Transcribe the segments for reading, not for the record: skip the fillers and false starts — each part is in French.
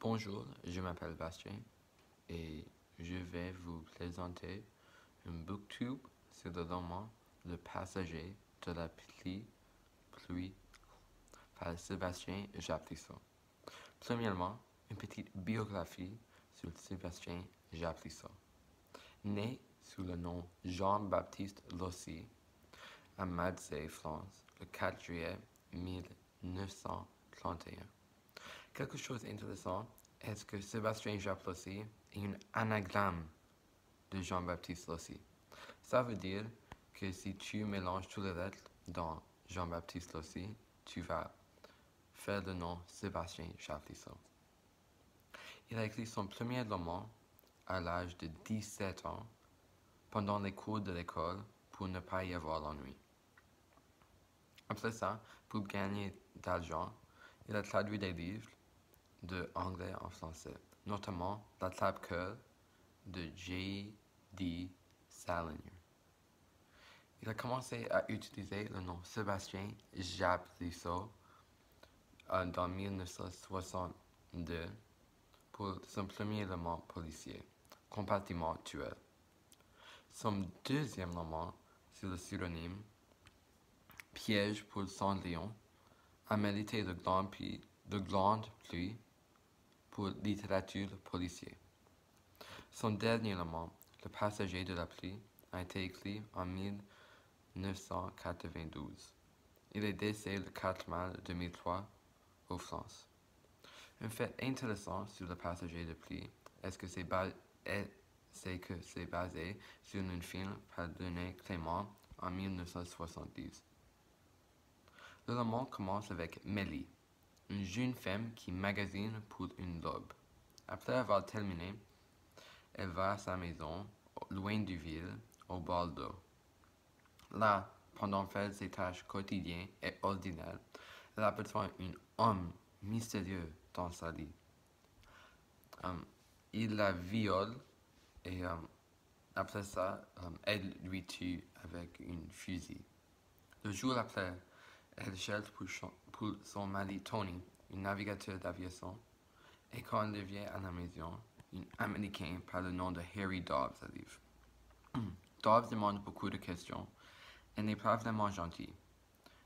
Bonjour, je m'appelle Bastien et je vais vous présenter un booktube sur le roman Le Passager de la pluie par Sébastien Japlisson. Premièrement, une petite biographie sur Sébastien Japlisson. Né sous le nom Jean-Baptiste Lossy à Madsey, France, le 4 juillet 1931. Quelque chose d'intéressant est que Sébastien Jacques Lossy est un anagramme de Jean-Baptiste Lossy. Ça veut dire que si tu mélanges toutes les lettres dans Jean-Baptiste Lossy, tu vas faire le nom Sébastien Jacques Lossy. Il a écrit son premier roman à l'âge de 17 ans pendant les cours de l'école pour ne pas y avoir l'ennui. Après ça, pour gagner d'argent, il a traduit des livres de anglais en français, notamment La Trappe-Cœur de J.D. Salinger. Il a commencé à utiliser le nom Sébastien Japlisson dans 1962 pour son premier roman policier, Compartiment tueur. Son deuxième roman, sous le pseudonyme Piège pour Cendrillon, a mérité de grandes prix pour littérature policière. Son dernier roman, Le Passager de la pluie, a été écrit en 1992. Il est décédé le 4 mars 2003 en France. Un fait intéressant sur Le Passager de la pluie est que c'est basé sur un film par René Clément en 1970. Le roman commence avec Mélie, une jeune femme qui magasine pour une robe. Après avoir terminé, elle va à sa maison, loin du ville, au bord d'eau. Là, pendant faire ses tâches quotidiennes et ordinaires, elle aperçoit un homme mystérieux dans sa lit. Il la viole et après ça, elle lui tue avec une fusil. Le jour après, elle cherche pour son mari Tony, un navigateur d'aviation, et quand elle revient à la maison, un Américain par le nom de Harry Dobbs arrive. Dobbs demande beaucoup de questions et n'est pas vraiment gentil.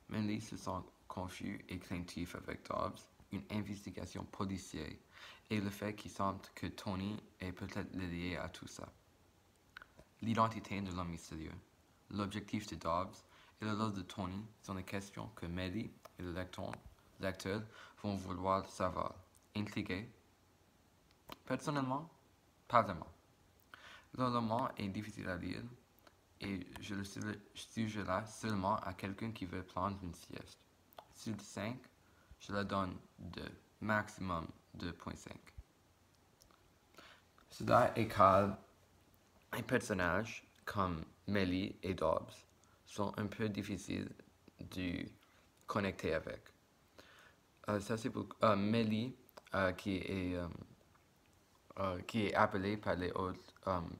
Mélie se sent confus et craintif avec Dobbs, une investigation policière et le fait qu'il semble que Tony est peut-être lié à tout ça. L'identité de l'homme mystérieux, l'objectif de Dobbs et le rôle de Tony sont des questions que Mélie et le lecteur vont vouloir savoir. Intrigué? Personnellement, pas vraiment. Le roman est difficile à lire et je le suggère seulement à quelqu'un qui veut prendre une sieste. Sur 5, je la donne 2, maximum 2.5. Cela est car les personnages comme Mélie et Dobbs sont un peu difficiles de connecter avec. Ça c'est pour Mélie qui est appelée par les autres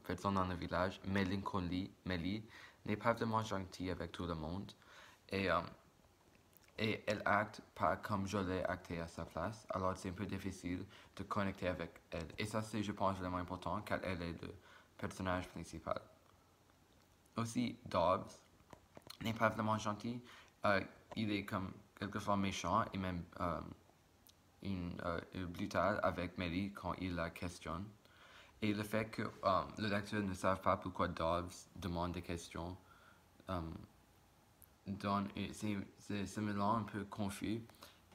personnes dans le village Mélancolie. Mélie n'est pas vraiment gentille avec tout le monde et elle acte pas comme je l'ai acté à sa place, alors c'est un peu difficile de connecter avec elle. Et ça c'est, je pense, vraiment important car elle est le personnage principal. Aussi, Dobbs n'est pas vraiment gentil, il est comme quelquefois méchant et même brutal avec Mélie quand il la questionne. Et le fait que le lecteur ne sache pas pourquoi Dobbs demande des questions ça me rend un peu confus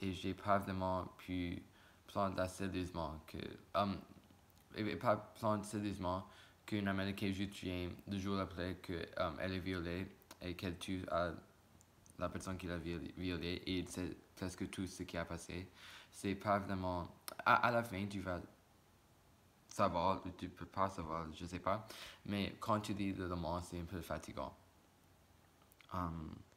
et j'ai pas vraiment pu prendre ça sérieusement qu'un Américain juste vient 2 jours après qu'elle est violée et qu'elle tue la personne qui l'a violée et c'est presque tout ce qui a passé. C'est pas vraiment... À la fin, tu vas savoir, ou tu peux pas savoir, je sais pas, mais quand tu lis le roman, c'est un peu fatigant.